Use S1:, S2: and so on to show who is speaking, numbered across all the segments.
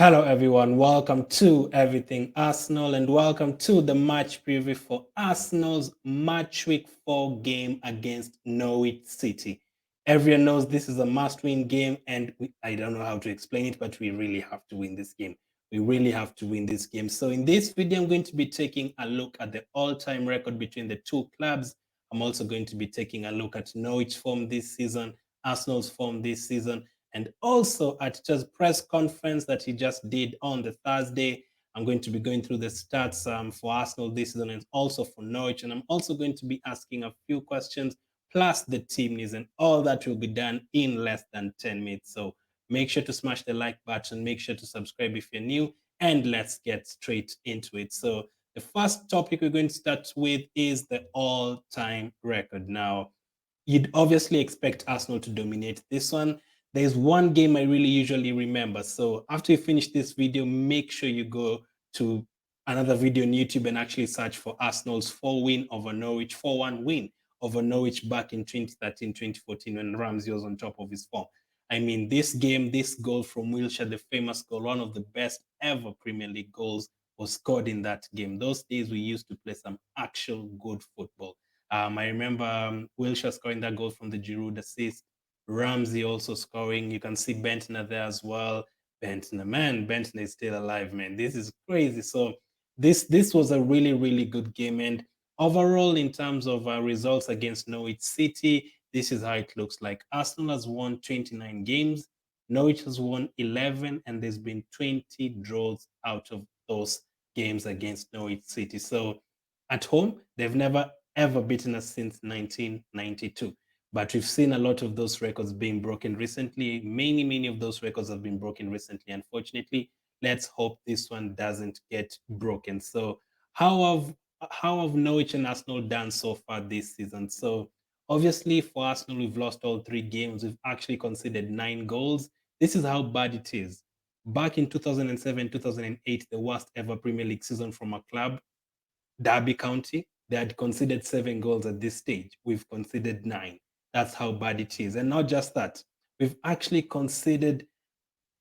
S1: Hello, everyone. Welcome to Everything Arsenal and welcome to the match preview for Arsenal's match week 4 game against Norwich City. Everyone knows this is a must win game, and I don't know how to explain it, but we really have to win this game. We really have to win this game. So, in this video, I'm going to be taking a look at the all time record between the two clubs. I'm also going to be taking a look at Norwich form this season, Arsenal's form this season, and also at just press conference that he just did on the Thursday. I'm going to be going through the stats for Arsenal this season and also for Norwich. And I'm also going to be asking a few questions plus the team news, and all that will be done in less than 10 minutes. So make sure to smash the like button, make sure to subscribe if you're new, and let's get straight into it. So the first topic we're going to start with is the all-time record. Now, you'd obviously expect Arsenal to dominate this one. There's one game I really usually remember. So after you finish this video, make sure you go to another video on YouTube and actually search for Arsenal's 4-win over Norwich, 4-1 win over Norwich back in 2013, 2014 when Ramsey was on top of his form. I mean, this game, this goal from Wilshere, the famous goal, one of the best ever Premier League goals, was scored in that game. Those days we used to play some actual good football. I remember Wilshere scoring that goal from the Giroud assist. Ramsey also scoring. You can see Bentner there as well. Bentner is still alive, man. This is crazy. So this was a really good game. And overall, in terms of results against Norwich City, this is how it looks like. Arsenal has won 29 games. Norwich has won 11, and there's been 20 draws out of those games against Norwich City. So at home, they've never ever beaten us since 1992. But we've seen a lot of those records being broken recently. Many of those records have been broken recently. Unfortunately, let's hope this one doesn't get broken. So, how have how have Norwich and Arsenal done so far this season? So, obviously, for Arsenal, we've lost all three games. We've actually conceded 9 goals. This is how bad it is. Back in 2007, 2008, the worst ever Premier League season from a club, Derby County, they had conceded 7 goals at this stage. We've conceded 9. That's how bad it is. And not just that, we've actually conceded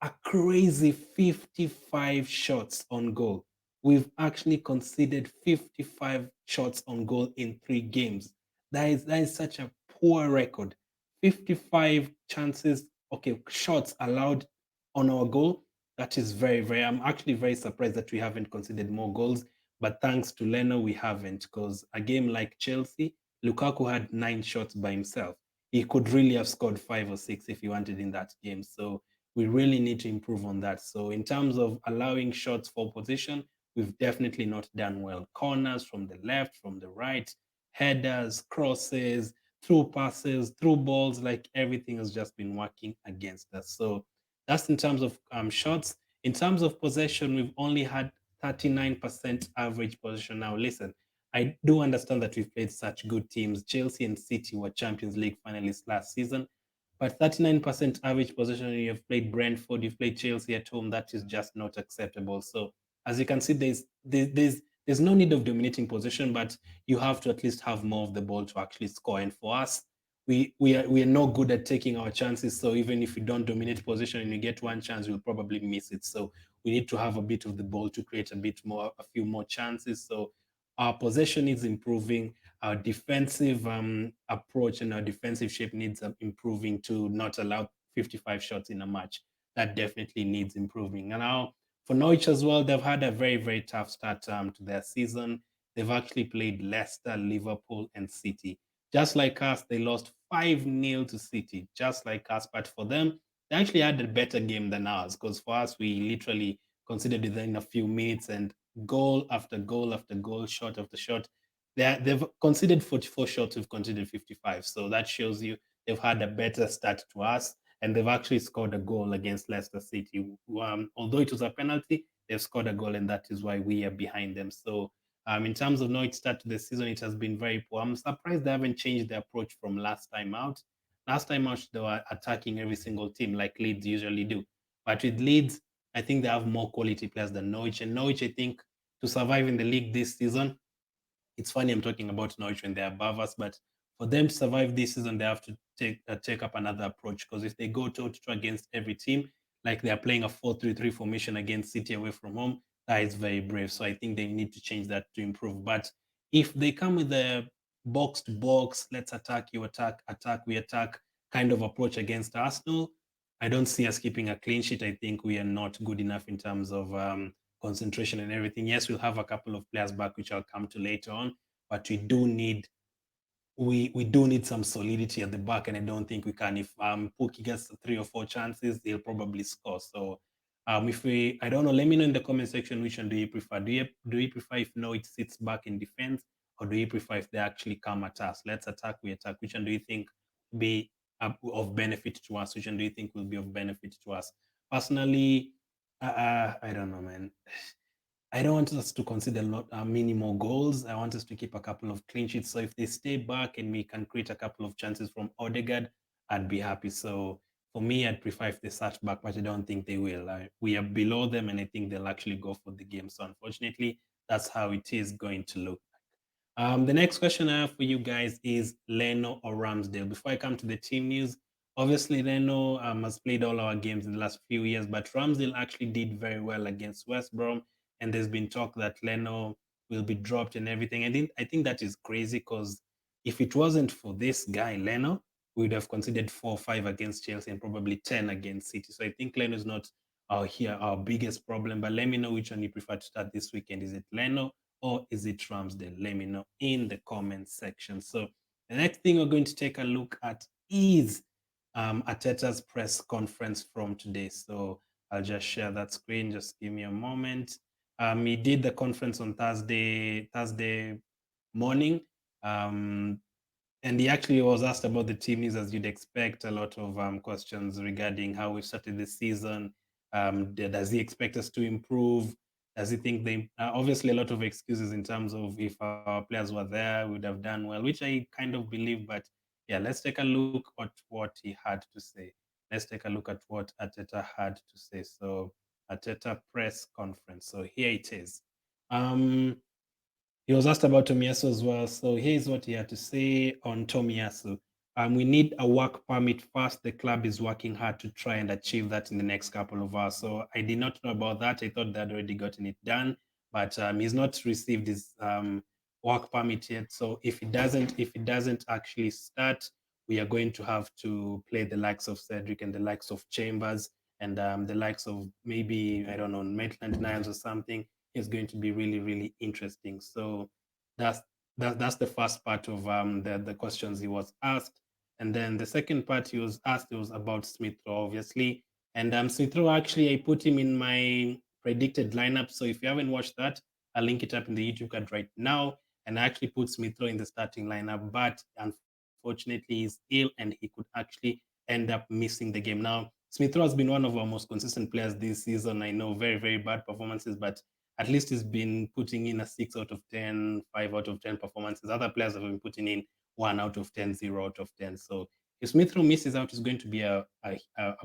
S1: a crazy 55 shots on goal. We've actually conceded 55 shots on goal in 3 games. That is such a poor record. 55 chances, okay, shots allowed on our goal. That is I'm actually very surprised that we haven't conceded more goals. But thanks to Leno, we haven't, because a game like Chelsea, Lukaku had 9 shots by himself. He could really have scored 5 or 6 if he wanted in that game. So we really need to improve on that. So in terms of allowing shots for position, we've definitely not done well. Corners from the left, from the right, headers, crosses, through passes, through balls, like everything has just been working against us. So that's in terms of shots. In terms of possession, we've only had 39% average possession. Now, listen, I do understand that we've played such good teams. Chelsea and City were Champions League finalists last season, but 39% average possession, you've played Brentford, you've played Chelsea at home, that is just not acceptable. So as you can see, there's no need of dominating possession, but you have to at least have more of the ball to actually score. And for us, we are not good at taking our chances. So even if we don't dominate possession and you get one chance, you'll probably miss it. So we need to have a bit of the ball to create a few more chances. So our possession is improving. Our defensive approach and our defensive shape needs improving to not allow 55 shots in a match. That definitely needs improving. And now for Norwich as well, they've had a very tough start to their season. They've actually played Leicester, Liverpool, and City. Just like us, they lost 5-0 to City, just like us. But for them, they actually had a better game than ours, because for us, we literally considered it in a few minutes and goal after goal after goal, shot after shot. They've conceded 44 shots, we've conceded 55. So that shows you they've had a better start to us, and they've actually scored a goal against Leicester City. Although it was a penalty, they've scored a goal, and that is why we are behind them. So in terms of Norwich start to the season, it has been very poor. I'm surprised they haven't changed their approach from last time out. Last time out, they were attacking every single team like Leeds usually do. But with Leeds, I think they have more quality players than Norwich. And Norwich, I think, to survive in the league this season, it's funny I'm talking about Norwich when they're above us, but for them to survive this season, they have to take up another approach, because if they go toe to toe against every team, like they're playing a 4-3-3 formation against City away from home. That is very brave. So I think they need to change that to improve. But if they come with a box to box, let's attack, you attack, attack, we attack kind of approach against Arsenal, I don't see us keeping a clean sheet. I think we are not good enough in terms of concentration and everything. Yes, we'll have a couple of players back, which I'll come to later on, but we do need some solidity at the back, and I don't think we can. If Pookie gets 3 or 4 chances, they'll probably score. So if we, I don't know, let me know in the comment section which one do you prefer. Do you prefer if Norwich sits back in defense, or do you prefer if they actually come at us? Let's attack, we attack. Which one do you think be of benefit to us? Which one do you think will be of benefit to us? Personally, I don't know, man. I don't want us to consider many more goals. I want us to keep a couple of clean sheets. So if they stay back and we can create a couple of chances from Odegaard, I'd be happy. So for me, I'd prefer if they sat back, but I don't think they will. We are below them, and I think they'll actually go for the game. So unfortunately, that's how it is going to look. The next question I have for you guys is Leno or Ramsdale. Before I come to the team news, obviously Leno has played all our games in the last few years, but Ramsdale actually did very well against West Brom, and there's been talk that Leno will be dropped and everything. I think that is crazy, because if it wasn't for this guy Leno, we would have considered 4 or 5 against Chelsea and probably 10 against City. So I think Leno is not our biggest problem. But let me know which one you prefer to start this weekend. Is it Leno or is it Ramsdale? Let me know in the comments section. So the next thing we're going to take a look at is Arteta's press conference from today. So I'll just share that screen. Just give me a moment. He did the conference on Thursday morning. And he actually was asked about the team news, as you'd expect. A lot of questions regarding how we started the season. Does he expect us to improve? Does he think obviously a lot of excuses in terms of if our players were there, we would have done well, which I kind of believe. But yeah, let's take a look at what he had to say. Let's take a look at what Arteta had to say. So Arteta press conference. So here it is. He was asked about Tomiyasu as well. So here's what he had to say on Tomiyasu. We need a work permit first. The club is working hard to try and achieve that in the next couple of hours. So I did not know about that. I thought they'd already gotten it done, but he's not received his work permit yet. So if it doesn't actually start, we are going to have to play the likes of Cedric and the likes of Chambers and the likes of maybe, I don't know, Maitland-Niles or something. Is going to be really, really interesting. So that's the first part of the questions he was asked. And then the second part he was asked, it was about Smith Rowe, obviously. And Smith Rowe, actually, I put him in my predicted lineup. So if you haven't watched that, I'll link it up in the YouTube card right now. And I actually put Smith Rowe in the starting lineup, but unfortunately he's ill and he could actually end up missing the game. Now, Smith Rowe has been one of our most consistent players this season. I know very, very bad performances, but at least he's been putting in a 6 out of 10, 5 out of 10 performances. Other players have been putting in 1 out of 10, 0 out of 10. So if Smith Rowe misses out, it's going to be a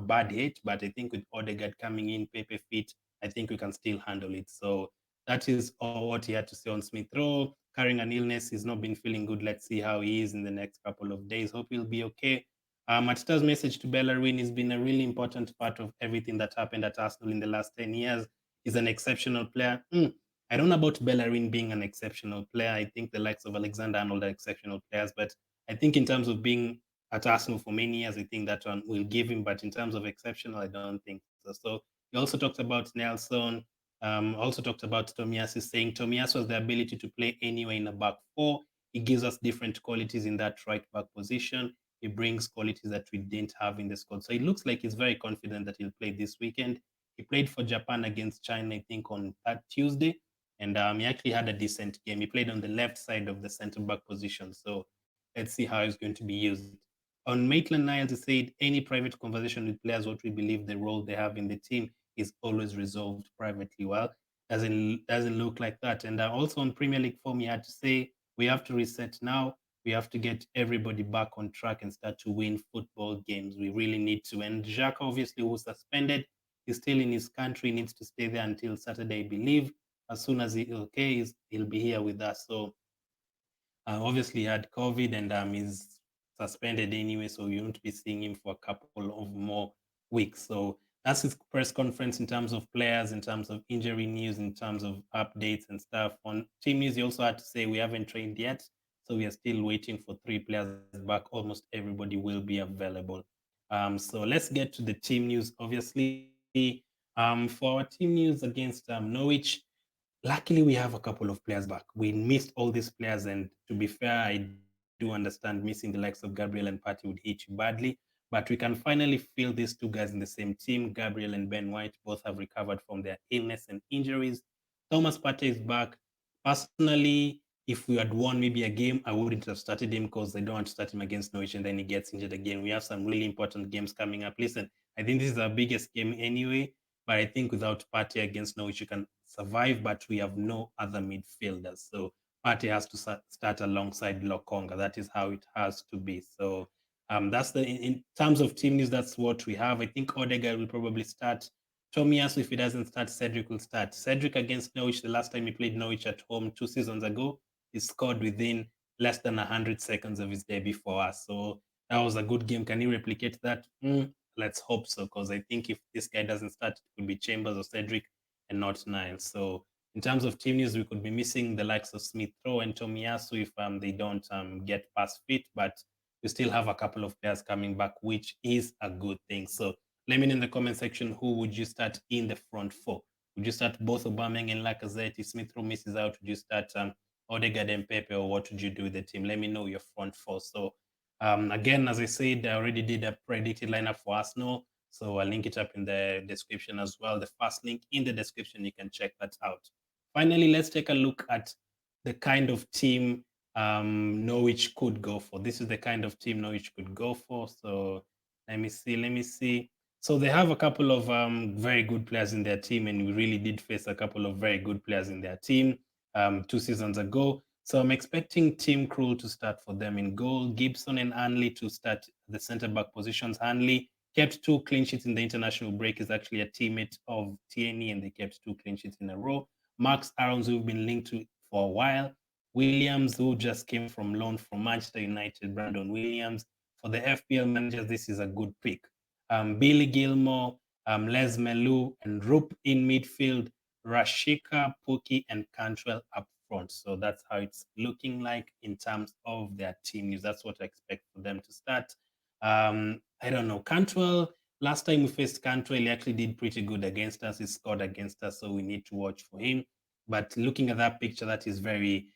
S1: bad hit. But I think with Odegaard coming in, Pepe fit, I think we can still handle it. So that is all what he had to say on Smith Rowe. Carrying an illness, he's not been feeling good. Let's see how he is in the next couple of days. Hope he'll be okay. Arteta's message to Bellerin has been a really important part of everything that happened at Arsenal in the last 10 years. He's an exceptional player. I don't know about Bellerin being an exceptional player. I think the likes of Alexander-Arnold are exceptional players, but I think in terms of being at Arsenal for many years, I think that one will give him. But in terms of exceptional, I don't think so. So he also talked about Nelson, also talked about Tomiyasu, saying Tomiyasu has the ability to play anywhere in a back four. He gives us different qualities in that right back position. He brings qualities that we didn't have in the squad. So it looks like he's very confident that he'll play this weekend. He played for Japan against China, I think, on that Tuesday. And he actually had a decent game. He played on the left side of the center back position. So let's see how he's going to be used. On Maitland-Niles, he said, any private conversation with players, what we believe the role they have in the team is always resolved privately. Well, doesn't look like that. And also on Premier League form, he had to say, we have to reset now. We have to get everybody back on track and start to win football games. We really need to. And Jacques, obviously, was suspended. He's still in his country, needs to stay there until Saturday, I believe. As soon as he's okay, he'll be here with us. So obviously he had COVID and he's suspended anyway, so you won't be seeing him for a couple of more weeks. So that's his press conference in terms of players, in terms of injury news, in terms of updates and stuff. On team news, he also had to say we haven't trained yet, so we are still waiting for 3 players back. Almost everybody will be available. So let's get to the team news. Obviously, for our team news against Norwich, luckily we have a couple of players back. We missed all these players, and to be fair, I do understand missing the likes of Gabriel and Partey would hit you badly. But we can finally feel these two guys in the same team. Gabriel and Ben White both have recovered from their illness and injuries. Thomas Partey is back. Personally, if we had won maybe a game, I wouldn't have started him because I don't want to start him against Norwich and then he gets injured again. We have some really important games coming up. Listen, I think this is our biggest game anyway, but I think without Partey against Norwich, you can survive, but we have no other midfielders. So Partey has to start alongside Lokonga. That is how it has to be. So that's in terms of team news, that's what we have. I think Odegaard will probably start. Tomiyasu, if he doesn't start, Cedric will start. Cedric against Norwich, the last time he played Norwich at home 2 seasons ago, he scored within less than 100 seconds of his debut for us. So that was a good game. Can he replicate that? Let's hope so, because I think if this guy doesn't start, it could be Chambers or Cedric and not Niles. So in terms of team news, we could be missing the likes of Smith Rowe and Tomiyasu if they don't get past fit, but we still have a couple of players coming back, which is a good thing. So let me know in the comment section, who would you start in the front four? Would you start both Aubameyang and Lacazette? If Smith Rowe misses out, would you start Odegaard and Pepe, or what would you do with the team? Let me know your front four. So again, as I said, I already did a predicted lineup for Arsenal, so I'll link it up in the description as well. The first link in the description, you can check that out. Finally, let's take a look at the kind of team Norwich could go for. This is the kind of team Norwich could go for. So let me see. So they have a couple of very good players in their team, and we really did face a couple of very good players in their team 2 seasons ago. So I'm expecting Tim Krul to start for them in goal, Gibson and Hanley to start the centre-back positions. Hanley kept 2 clean sheets in the international break, is actually a teammate of Tierney, and they kept 2 clean sheets in a row. Max Aarons, who've been linked to for a while. Williams, who just came from loan from Manchester United, Brandon Williams. For the FPL managers, this is a good pick. Billy Gilmore, Les Melu, and Rupp in midfield, Rashika, Pookie, and Cantwell up front. So that's how it's looking like in terms of their team news. That's what I expect for them to start. I don't know. Cantwell, last time we faced Cantwell, he actually did pretty good against us. He scored against us, so we need to watch for him. But looking at that picture, that is very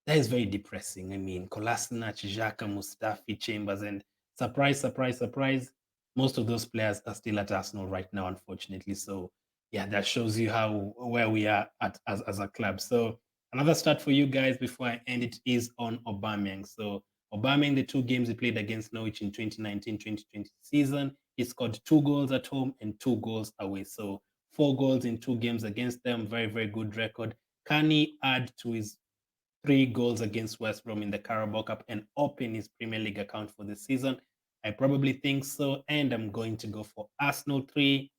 S1: depressing. I mean, Kolasinac, Xhaka, Mustafi, Chambers, and surprise, most of those players are still at Arsenal right now, unfortunately. So yeah, that shows you where we are at as a club. So another start for you guys before I end it is on Aubameyang. So Aubameyang, the 2 games he played against Norwich in 2019-2020 season, he scored 2 goals at home and 2 goals away. So 4 goals in 2 games against them. Very good record. Can he add to his 3 goals against West Brom in the Carabao Cup and open his Premier League account for the season? I probably think so, and I'm going to go for Arsenal 3,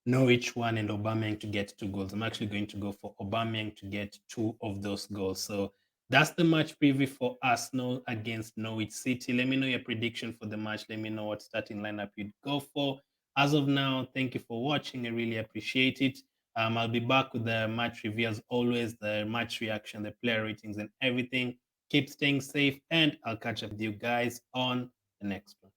S1: Norwich 1, and Aubameyang to get 2 goals. I'm actually going to go for Aubameyang to get 2 of those goals. So that's the match preview for Arsenal against Norwich City. Let me know your prediction for the match. Let me know what starting lineup you'd go for. As of now, thank you for watching. I really appreciate it. I'll be back with the match review as always, the match reaction, the player ratings, and everything. Keep staying safe, and I'll catch up with you guys on the next one.